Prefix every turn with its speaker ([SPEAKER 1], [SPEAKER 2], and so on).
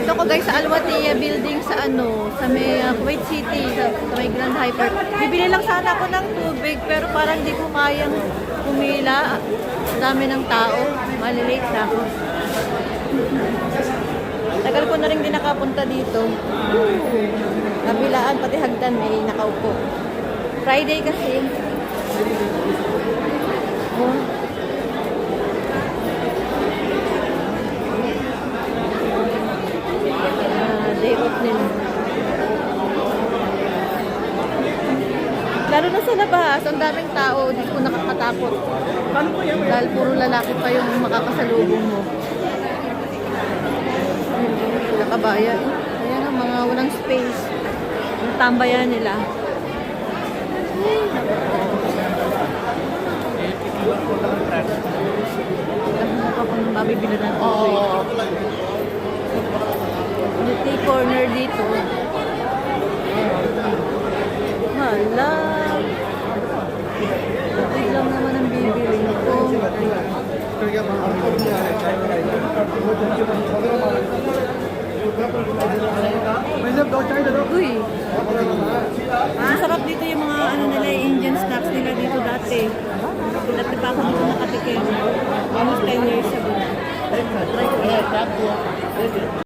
[SPEAKER 1] Nandito ko guys sa Alwatia building sa sa may Kuwait City, sa may Grand Hyper. Bibili lang sana ako ng tubig pero parang hindi ko kayang pumila. Dami ng tao. Malilate na ako. Tagal ko na rin din nakapunta dito. Kabilaan, pati hagdan may nakaupo. Friday kasi. Oh. Day off nila. Lalo na sa labas, ang daming tao, hindi ko nakakatakot. Dahil puro lalaki pa yung makakasalubong mo. Nakabayan. Ayan ang mga walang space. Ang tambayan nila. Ano pa kung mabibila natin ito eh. Yung corner dito. Hala. Ito lang naman ang bibili ko. Uy. Masarap dito yung mga nila, Indian snacks nila dito dati. Dati pa ako dito nakatikim. Almost 10 years ago.